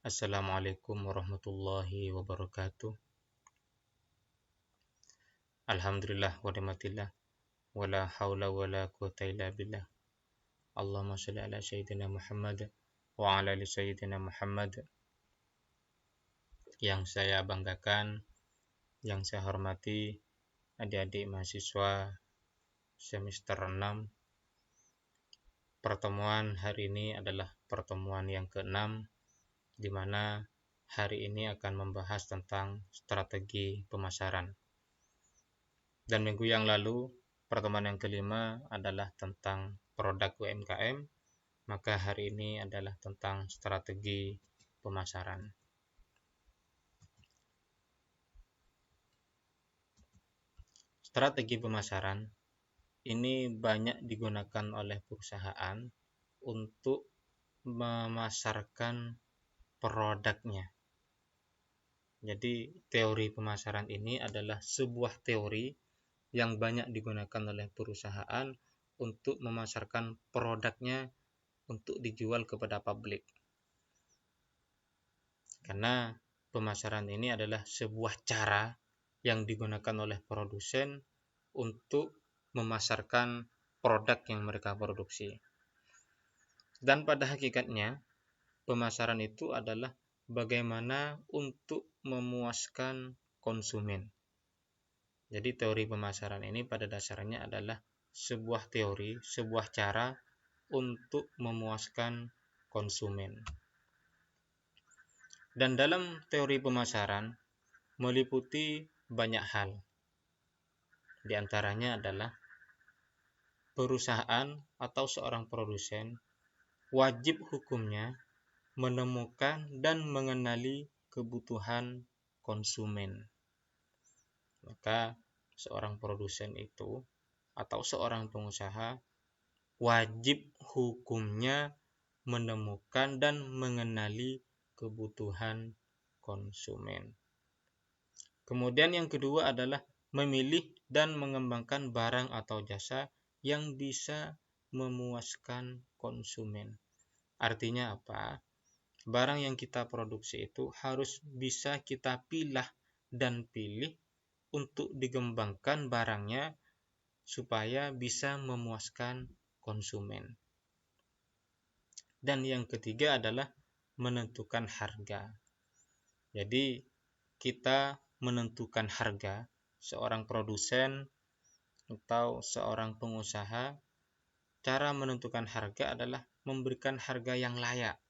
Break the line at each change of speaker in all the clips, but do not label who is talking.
Assalamualaikum warahmatullahi wabarakatuh. Alhamdulillah wa ni'matillah wa la haula wa la quwata illa billah. Allahumma shalli ala sayyidina Muhammad wa ala ali sayyidina Muhammad. Yang saya banggakan, yang saya hormati adik-adik mahasiswa semester 6. Pertemuan hari ini adalah pertemuan yang ke-6 di mana hari ini akan membahas tentang strategi pemasaran. Dan minggu yang lalu, pertemuan yang kelima adalah tentang produk UMKM, maka hari ini adalah tentang strategi pemasaran. Strategi pemasaran ini banyak digunakan oleh perusahaan untuk memasarkan produknya. Jadi, teori pemasaran ini adalah sebuah teori yang banyak digunakan oleh perusahaan untuk memasarkan produknya untuk dijual kepada publik. Karena pemasaran ini adalah sebuah cara yang digunakan oleh produsen untuk memasarkan produk yang mereka produksi. Dan pada hakikatnya, pemasaran itu adalah bagaimana untuk memuaskan konsumen. Jadi teori pemasaran ini pada dasarnya adalah sebuah teori, sebuah cara untuk memuaskan konsumen. Dan dalam teori pemasaran meliputi banyak hal. Di antaranya adalah perusahaan atau seorang produsen wajib hukumnya menemukan dan mengenali kebutuhan konsumen. Maka seorang produsen itu atau seorang pengusaha wajib hukumnya menemukan dan mengenali kebutuhan konsumen. Kemudian yang kedua adalah memilih dan mengembangkan barang atau jasa yang bisa memuaskan konsumen. Artinya apa? Barang yang kita produksi itu harus bisa kita pilah dan pilih untuk dikembangkan barangnya supaya bisa memuaskan konsumen. Dan yang ketiga adalah menentukan harga. Jadi kita menentukan harga, seorang produsen atau seorang pengusaha, cara menentukan harga adalah memberikan harga yang layak.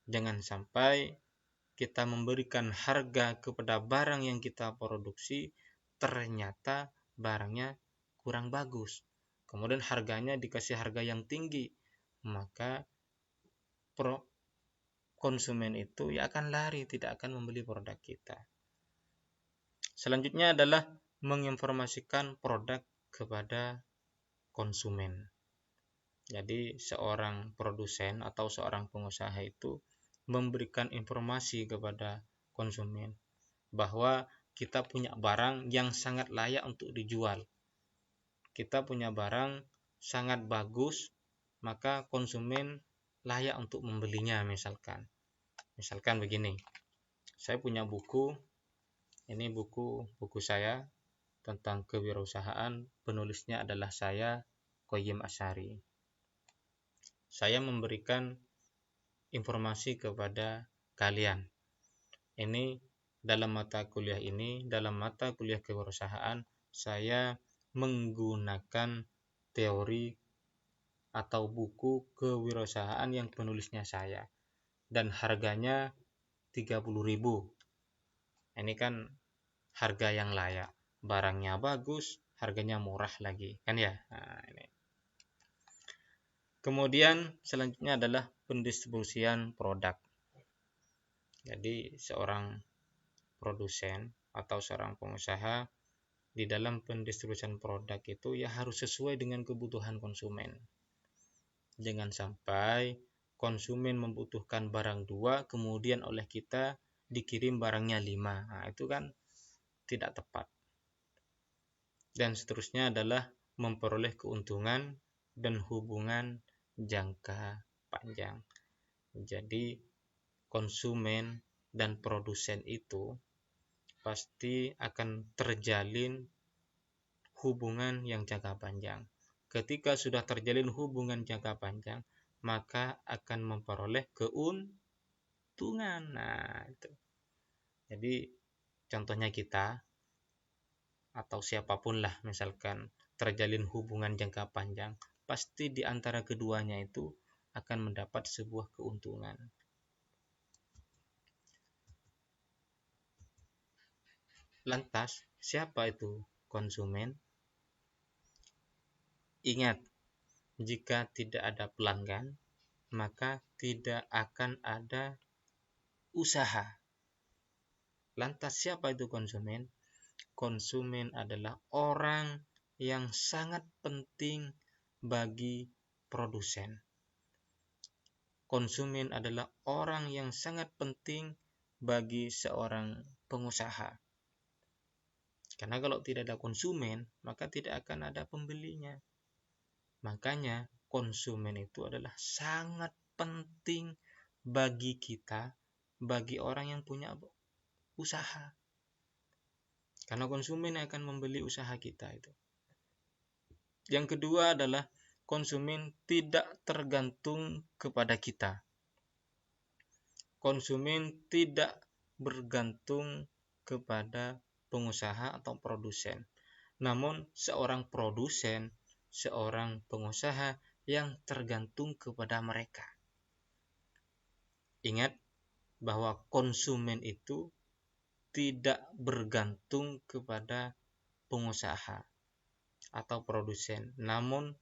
Jangan sampai kita memberikan harga kepada barang yang kita produksi, ternyata barangnya kurang bagus. Kemudian harganya dikasih harga yang tinggi, maka konsumen itu ya akan lari, tidak akan membeli produk kita. Selanjutnya adalah menginformasikan produk kepada konsumen. Jadi seorang produsen atau seorang pengusaha itu memberikan informasi kepada konsumen bahwa kita punya barang yang sangat layak untuk dijual. Kita punya barang sangat bagus, maka konsumen layak untuk membelinya misalkan. Misalkan begini, saya punya buku, ini buku saya tentang kewirausahaan, penulisnya adalah saya, Qayyim Asy'ari. Saya memberikan informasi kepada kalian. Ini dalam mata kuliah kewirausahaan, saya menggunakan teori atau buku kewirausahaan yang penulisnya saya. Dan harganya 30.000. Ini kan harga yang layak. Barangnya bagus, harganya murah lagi, kan ya? Nah, ini. Kemudian selanjutnya adalah pendistribusian produk. Jadi seorang produsen atau seorang pengusaha di dalam pendistribusian produk itu ya harus sesuai dengan kebutuhan konsumen. Jangan sampai konsumen membutuhkan barang 2, kemudian oleh kita dikirim barangnya 5. Nah, itu kan tidak tepat. Dan seterusnya adalah memperoleh keuntungan dan hubungan jangka panjang. Jadi konsumen dan produsen itu pasti akan terjalin hubungan yang jangka panjang. Ketika sudah terjalin hubungan jangka panjang, maka akan memperoleh keuntungan. Nah, itu. Jadi contohnya kita atau siapapun lah misalkan terjalin hubungan jangka panjang, pasti di antara keduanya itu akan mendapat sebuah keuntungan. Lantas, siapa itu konsumen? Ingat, jika tidak ada pelanggan, maka tidak akan ada usaha. Lantas, siapa itu konsumen? Konsumen adalah orang yang sangat penting bagi produsen. Konsumen adalah orang yang sangat penting bagi seorang pengusaha. Karena kalau tidak ada konsumen, maka tidak akan ada pembelinya. Makanya konsumen itu adalah sangat penting bagi kita, bagi orang yang punya usaha. Karena konsumen akan membeli usaha kita itu. Yang kedua adalah konsumen tidak tergantung kepada kita. Konsumen tidak bergantung kepada pengusaha atau produsen. Namun seorang produsen, seorang pengusaha yang tergantung kepada mereka. Ingat bahwa konsumen itu tidak bergantung kepada pengusaha atau produsen. Namun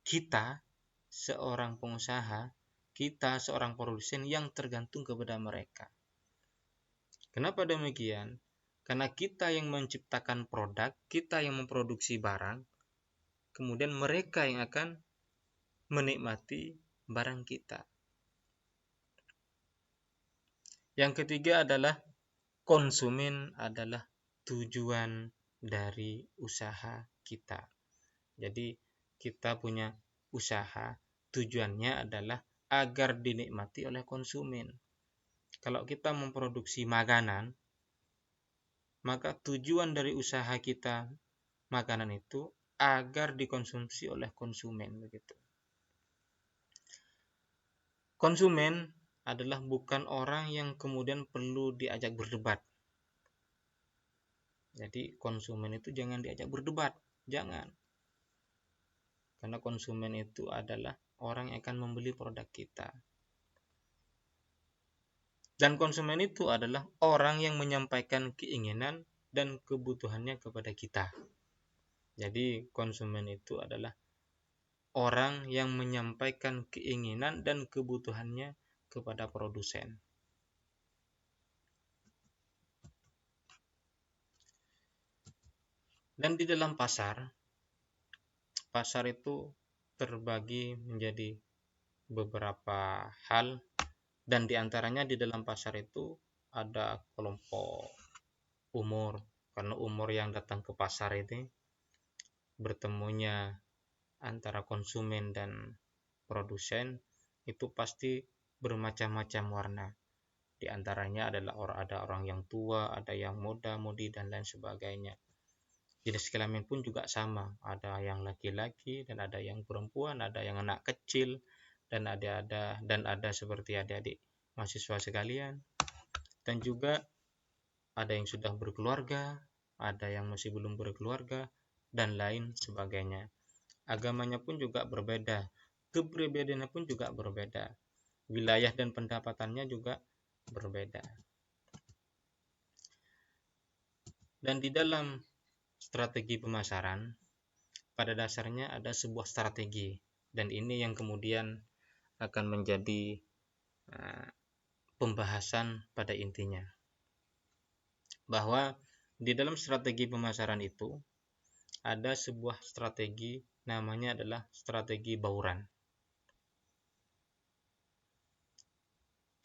kita seorang pengusaha, kita seorang produsen yang tergantung kepada mereka. Kenapa demikian? Karena kita yang menciptakan produk, kita yang memproduksi barang, kemudian mereka yang akan menikmati barang kita. Yang ketiga adalah konsumen adalah tujuan dari usaha kita. Jadi kita punya usaha, tujuannya adalah agar dinikmati oleh konsumen. Kalau kita memproduksi makanan, maka tujuan dari usaha kita makanan itu agar dikonsumsi oleh konsumen begitu. Konsumen adalah bukan orang yang kemudian perlu diajak berdebat. Jadi konsumen itu jangan diajak berdebat, jangan. Karena konsumen itu adalah orang yang akan membeli produk kita. Dan konsumen itu adalah orang yang menyampaikan keinginan dan kebutuhannya kepada kita. Jadi konsumen itu adalah orang yang menyampaikan keinginan dan kebutuhannya kepada produsen. Dan di dalam pasar itu terbagi menjadi beberapa hal, dan diantaranya di dalam pasar itu ada kelompok umur, karena umur yang datang ke pasar ini bertemunya antara konsumen dan produsen itu pasti bermacam-macam warna. Di antaranya adalah ada orang yang tua, ada yang muda-mudi dan lain sebagainya. Jenis kelamin pun juga sama, ada yang laki-laki dan ada yang perempuan, ada yang anak kecil dan ada seperti adik-adik mahasiswa sekalian, dan juga ada yang sudah berkeluarga, ada yang masih belum berkeluarga dan lain sebagainya. Agamanya pun juga berbeda, kepribadiannya pun juga berbeda, wilayah dan pendapatannya juga berbeda. Dan di dalam strategi pemasaran, pada dasarnya ada sebuah strategi, dan ini yang kemudian akan menjadi pembahasan pada intinya, bahwa di dalam strategi pemasaran itu ada sebuah strategi, namanya adalah strategi bauran.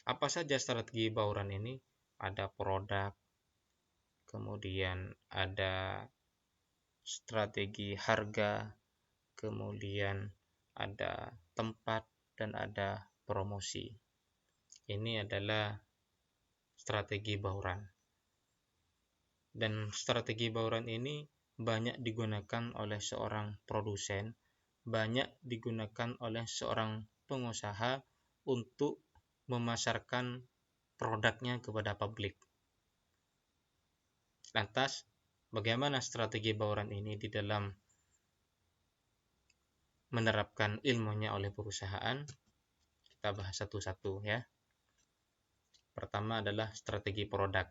Apa saja strategi bauran ini? Ada produk, kemudian ada strategi harga, kemudian ada tempat, dan ada promosi. Ini adalah strategi bauran. Dan strategi bauran ini banyak digunakan oleh seorang produsen, banyak digunakan oleh seorang pengusaha untuk memasarkan produknya kepada publik. Lantas, bagaimana strategi bauran ini di dalam menerapkan ilmunya oleh perusahaan? Kita bahas satu-satu ya. Pertama adalah strategi produk.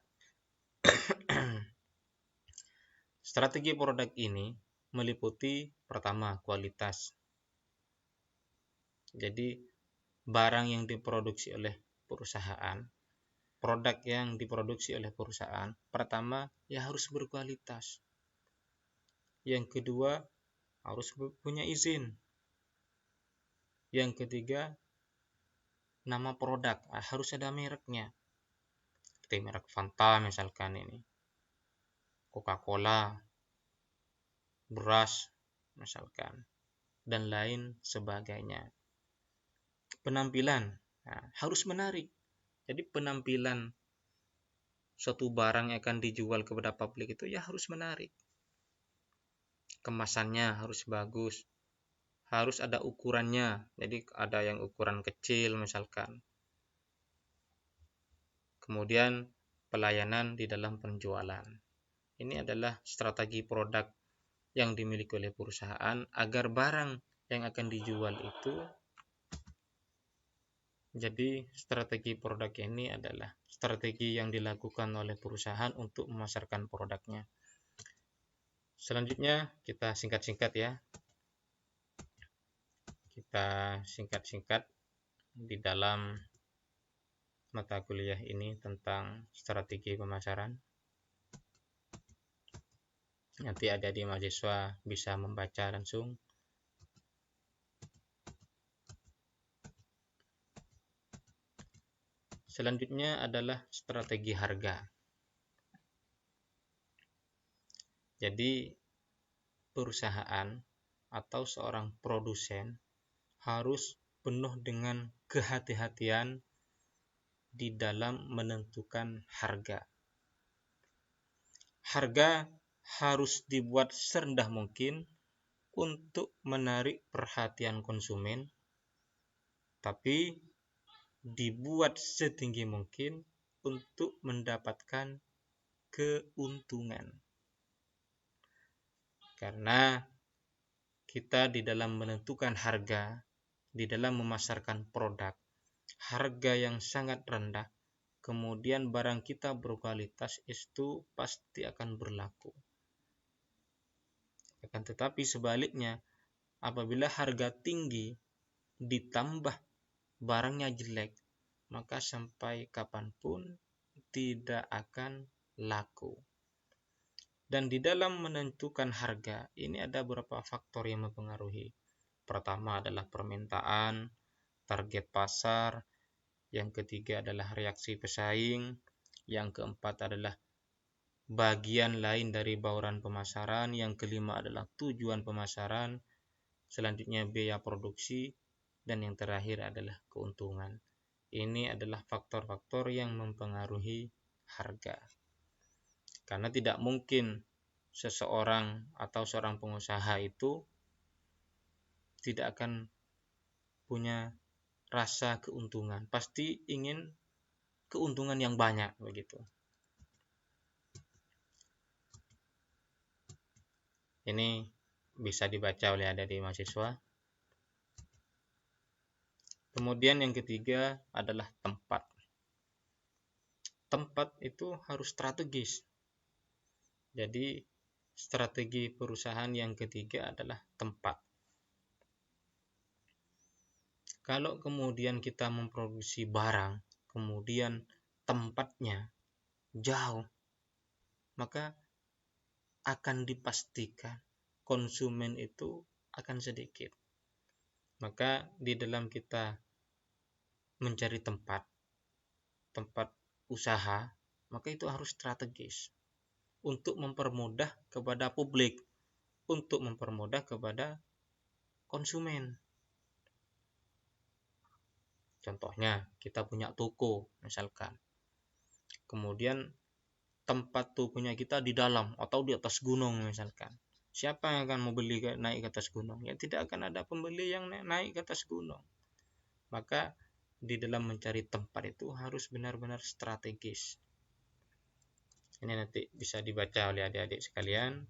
Strategi produk ini meliputi pertama kualitas. Jadi barang yang diproduksi oleh perusahaan, produk yang diproduksi oleh perusahaan, pertama ya harus berkualitas. Yang kedua harus punya izin. Yang ketiga nama produk harus ada mereknya. Seperti merek Fanta misalkan ini, Coca-Cola, beras misalkan, dan lain sebagainya. Penampilan harus menarik. Jadi penampilan suatu barang yang akan dijual kepada publik itu ya harus menarik. Kemasannya harus bagus, harus ada ukurannya. Jadi ada yang ukuran kecil misalkan. Kemudian pelayanan di dalam penjualan. Ini adalah strategi produk yang dimiliki oleh perusahaan agar barang yang akan dijual itu. Jadi strategi produk ini adalah strategi yang dilakukan oleh perusahaan untuk memasarkan produknya. Selanjutnya kita singkat-singkat ya. Kita singkat-singkat di dalam mata kuliah ini tentang strategi pemasaran. Nanti adik-adik mahasiswa bisa membaca langsung. Selanjutnya adalah strategi harga. Jadi perusahaan atau seorang produsen harus penuh dengan kehati-hatian di dalam menentukan harga. Harga harus dibuat serendah mungkin untuk menarik perhatian konsumen, tapi dibuat setinggi mungkin untuk mendapatkan keuntungan. Karena kita di dalam menentukan harga, di dalam memasarkan produk, harga yang sangat rendah, kemudian barang kita berkualitas, itu pasti akan berlaku. Akan tetapi sebaliknya, apabila harga tinggi ditambah barangnya jelek, maka sampai kapanpun tidak akan laku. Dan di dalam menentukan harga, ini ada beberapa faktor yang mempengaruhi. Pertama adalah permintaan, target pasar. Yang ketiga adalah reaksi pesaing. Yang keempat adalah bagian lain dari bauran pemasaran. Yang kelima adalah tujuan pemasaran. Selanjutnya biaya produksi. Dan yang terakhir adalah keuntungan. Ini adalah faktor-faktor yang mempengaruhi harga. Karena tidak mungkin seseorang atau seorang pengusaha itu tidak akan punya rasa keuntungan. Pasti ingin keuntungan yang banyak begitu. Ini bisa dibaca oleh adik-adik mahasiswa. Kemudian yang ketiga adalah tempat. Tempat itu harus strategis. Jadi strategi perusahaan yang ketiga adalah tempat. Kalau kemudian kita memproduksi barang, kemudian tempatnya jauh, maka akan dipastikan konsumen itu akan sedikit. Maka di dalam kita mencari tempat usaha, maka itu harus strategis untuk mempermudah kepada publik, untuk mempermudah kepada konsumen. Contohnya, kita punya toko misalkan. kemudian tempat tokonya kita di dalam atau di atas gunung misalkan. Siapa yang akan mau beli naik ke atas gunung? Ya tidak akan ada pembeli yang naik ke atas gunung. Maka di dalam mencari tempat itu harus benar-benar strategis. Ini nanti bisa dibaca oleh adik-adik sekalian.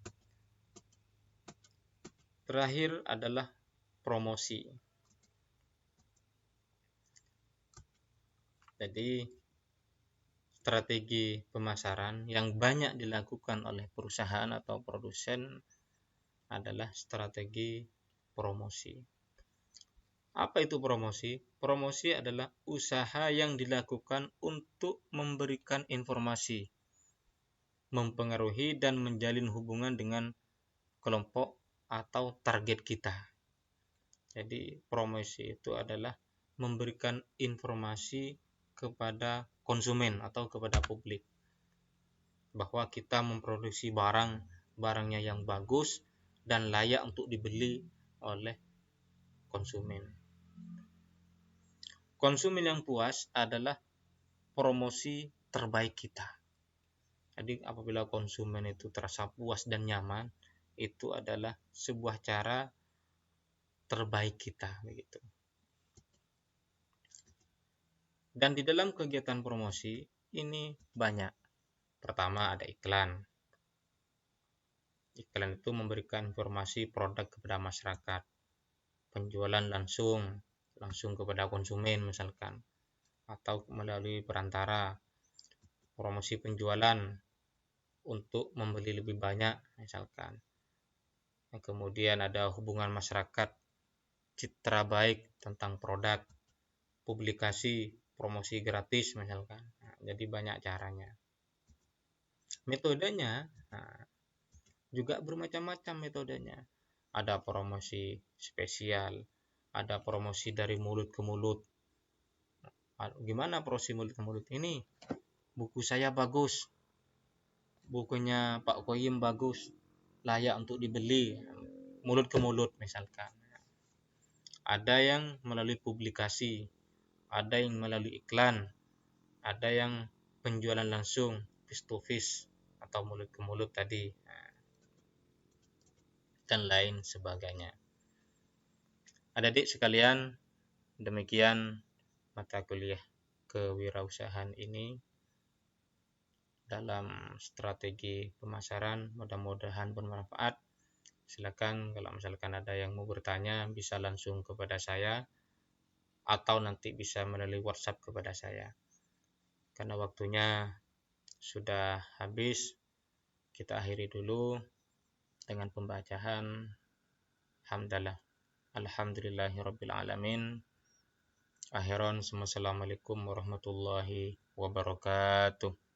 Terakhir adalah promosi. Jadi strategi pemasaran yang banyak dilakukan oleh perusahaan atau produsen adalah strategi promosi. Apa itu promosi? Promosi adalah usaha yang dilakukan untuk memberikan informasi, mempengaruhi dan menjalin hubungan dengan kelompok atau target kita. Jadi promosi itu adalah memberikan informasi kepada konsumen atau kepada publik bahwa kita memproduksi barangnya yang bagus dan layak untuk dibeli oleh konsumen. Konsumen yang puas adalah promosi terbaik kita. Jadi apabila konsumen itu terasa puas dan nyaman, itu adalah sebuah cara terbaik kita begitu. Dan di dalam kegiatan promosi ini banyak. Pertama ada iklan. Iklan itu memberikan informasi produk kepada masyarakat. Penjualan langsung kepada konsumen misalkan, atau melalui perantara. Promosi penjualan untuk membeli lebih banyak misalkan. Kemudian ada hubungan masyarakat, citra baik tentang produk, publikasi, promosi gratis misalkan. Jadi banyak caranya. Metodenya juga bermacam-macam metodenya. Ada promosi spesial, ada promosi dari mulut ke mulut. Gimana promosi mulut ke mulut? Ini buku saya bagus, bukunya Pak Koyim bagus, layak untuk dibeli, mulut ke mulut misalkan. Ada yang melalui publikasi, ada yang melalui iklan, ada yang penjualan langsung, face to face atau mulut ke mulut tadi, dan lain sebagainya. Adik-adik sekalian, demikian mata kuliah kewirausahaan ini dalam strategi pemasaran. Mudah-mudahan bermanfaat. Silakan kalau misalkan ada yang mau bertanya bisa langsung kepada saya atau nanti bisa melalui WhatsApp kepada saya. Karena waktunya sudah habis, kita akhiri dulu dengan pembacaan hamdalah. Alhamdulillahirabbil alamin. Akhiran, assalamualaikum warahmatullahi wabarakatuh.